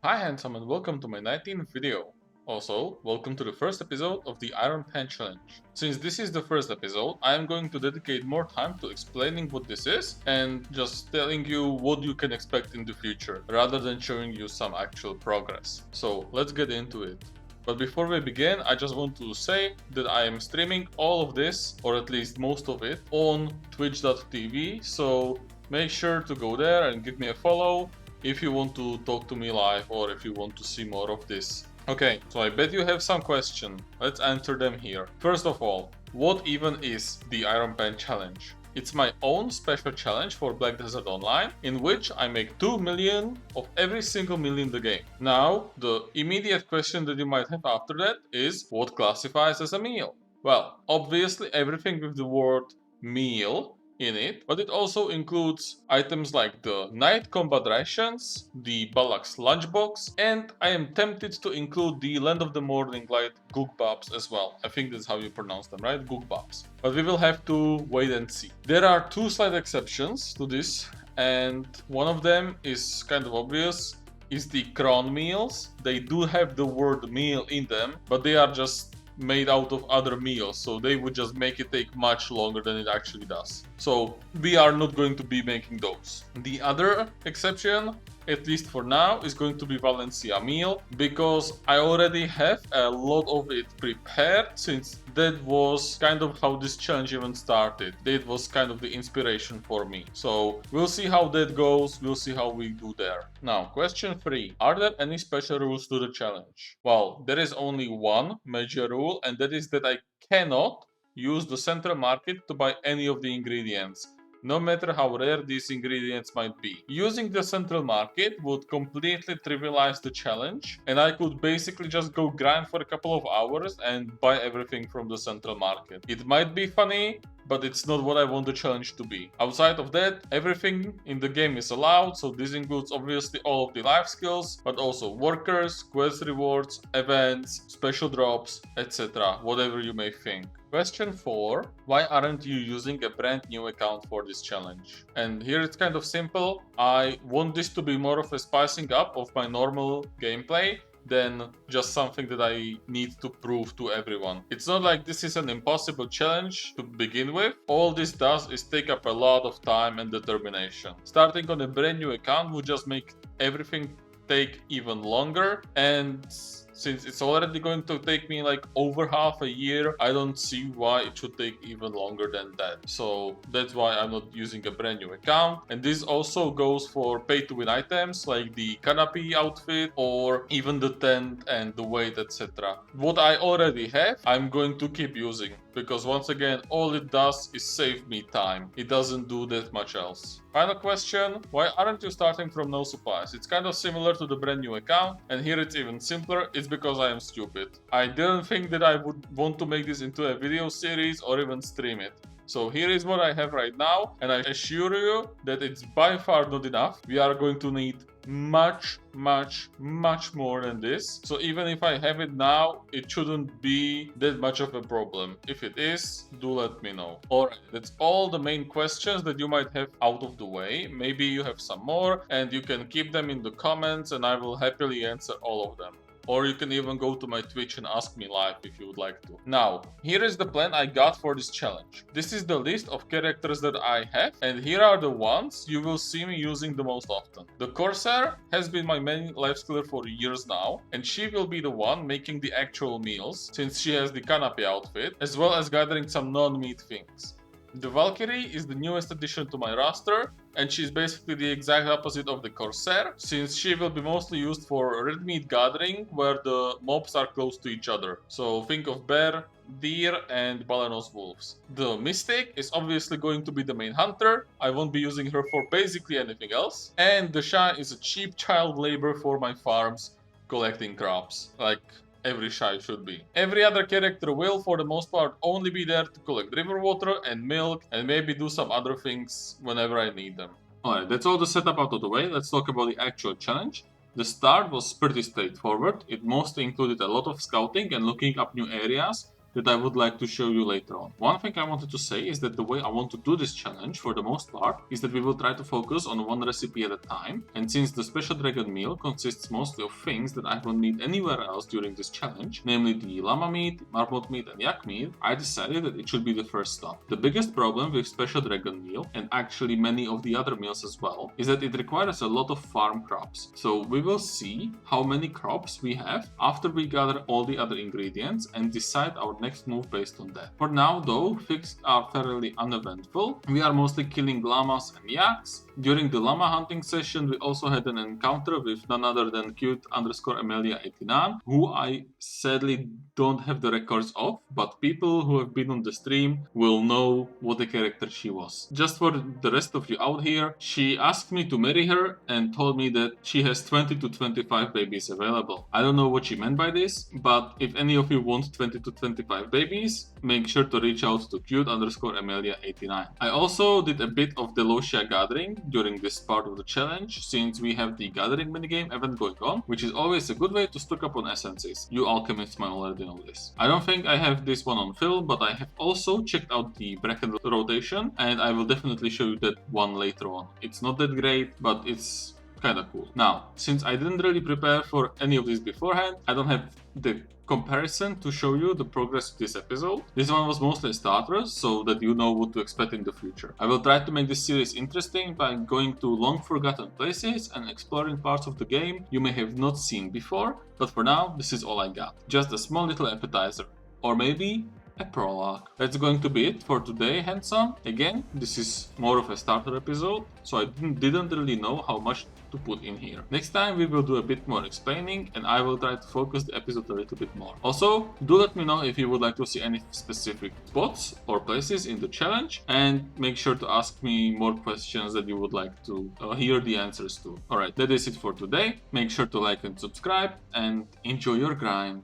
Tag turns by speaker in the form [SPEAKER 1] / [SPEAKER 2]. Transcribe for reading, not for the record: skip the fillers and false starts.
[SPEAKER 1] Hi handsome and welcome to my 19th video. Also, welcome to the first episode of the IronPan challenge. Since this is the first episode, I am going to dedicate more time to explaining what this is and just telling you what you can expect in the future, rather than showing you some actual progress. So let's get into it. But before we begin, I just want to say that I am streaming all of this, or at least most of it, on twitch.tv, so make sure to go there and give me a follow if you want to talk to me live or if you want to see more of this. Okay, so I bet you have some questions. Let's answer them here. First of all, what even is the Iron Pan challenge? It's my own special challenge for Black Desert Online, in which I make 2 million of every single meal in the game. Now, the immediate question that you might have after that is, what classifies as a meal? Well, obviously everything with the word meal in it, but it also includes items like the night combat rations, the Balak's lunchbox, and I am tempted to include the Land of the Morning Light Googbabs as well. I think that's how you pronounce them, right? Googbabs. But we will have to wait and see. There are two slight exceptions to this, and one of them is kind of obvious. Is the Kron meals. They do have the word meal in them, but they are just made out of other meals, so they would just make it take much longer than it actually does. So we are not going to be making those. The other exception, at least for now, is going to be Valencia meal, because I already have a lot of it prepared, since that was kind of how this challenge even started. That was kind of the inspiration for me. So we'll see how that goes, we'll see how we do there. Now, question 3. Are there any special rules to the challenge? Well, there is only one major rule, and that is that I cannot use the central market to buy any of the ingredients, no matter how rare these ingredients might be. Using the central market would completely trivialize the challenge, and I could basically just go grind for a couple of hours and buy everything from the central market. It might be funny, but it's not what I want the challenge to be. Outside of that, everything in the game is allowed, so this includes obviously all of the life skills, but also workers, quest rewards, events, special drops, etc. Whatever you may think. Question 4. Why aren't you using a brand new account for this challenge? And here it's kind of simple. I want this to be more of a spicing up of my normal gameplay than just something that I need to prove to everyone. It's not like this is an impossible challenge to begin with. All this does is take up a lot of time and determination. Starting on a brand new account would just make everything take even longer, and since it's already going to take me like over half a year, I don't see why it should take even longer than that. So that's why I'm not using a brand new account. And this also goes for pay to win items like the canopy outfit or even the tent and the weight, etc. What I already have, I'm going to keep using, because once again, all it does is save me time. It doesn't do that much else. Final question, why aren't you starting from no supplies? It's kind of similar to the brand new account, and here it's even simpler. It's because I am stupid. I didn't think that I would want to make this into a video series or even stream it. So here is what I have right now, and I assure you that it's by far not enough. We are going to need much more than this. So even if I have it now, it shouldn't be that much of a problem. If it is, do let me know. Alright, that's all the main questions that you might have out of the way. Maybe you have some more and you can keep them in the comments and I will happily answer all of them. Or you can even go to my Twitch and ask me live if you would like to. Now, here is the plan I got for this challenge. This is the list of characters that I have, and here are the ones you will see me using the most often. The Corsair has been my main life skiller for years now, and she will be the one making the actual meals, since she has the canopy outfit, as well as gathering some non-meat things. The Valkyrie is the newest addition to my roster, and she's basically the exact opposite of the Corsair, since she will be mostly used for red meat gathering, where the mobs are close to each other. So think of bear, deer, and Balanos wolves. The Mystic is obviously going to be the main hunter. I won't be using her for basically anything else. And the Shy is a cheap child labor for my farms, collecting crops. Like every Shy should be. Every other character will, for the most part, only be there to collect river water and milk and maybe do some other things whenever I need them. Alright, that's all the setup out of the way. Let's talk about the actual challenge. The start was pretty straightforward. It mostly included a lot of scouting and looking up new areas that I would like to show you later on. One thing I wanted to say is that the way I want to do this challenge for the most part is that we will try to focus on one recipe at a time, and since the special dragon meal consists mostly of things that I won't need anywhere else during this challenge, namely the llama meat, marmot meat and yak meat, I decided that it should be the first stop. The biggest problem with special dragon meal, and actually many of the other meals as well, is that it requires a lot of farm crops. So we will see how many crops we have after we gather all the other ingredients and decide our next move based on that. For now though, things are fairly uneventful. We are mostly killing llamas and yaks. During the llama hunting session, we also had an encounter with none other than cute_Amelia89, who I sadly don't have the records of, but people who have been on the stream will know what the character she was. Just for the rest of you out here, she asked me to marry her and told me that she has 20 to 25 babies available. I don't know what she meant by this, but if any of you want 20 to 25 babies, make sure to reach out to cute_Amelia89. I also did a bit of Delosia gathering during this part of the challenge, since we have the gathering minigame event going on, which is always a good way to stock up on essences. You alchemists might already know this. I don't think I have this one on film, but I have also checked out the bracket rotation, and I will definitely show you that one later on. It's not that great, but it's kinda cool. Now, since I didn't really prepare for any of this beforehand, I don't have the comparison to show you the progress of this episode. This one was mostly a starter, so that you know what to expect in the future. I will try to make this series interesting by going to long forgotten places and exploring parts of the game you may have not seen before, but for now, this is all I got. Just a small little appetizer. Or maybe a prologue. That's going to be it for today, handsome. Again, this is more of a starter episode, so I didn't really know how much to put in here. Next time we will do a bit more explaining, and I will try to focus the episode a little bit more. Also, do let me know if you would like to see any specific spots or places in the challenge, and make sure to ask me more questions that you would like to hear the answers to. Alright, that is it for today. Make sure to like and subscribe, and enjoy your grind.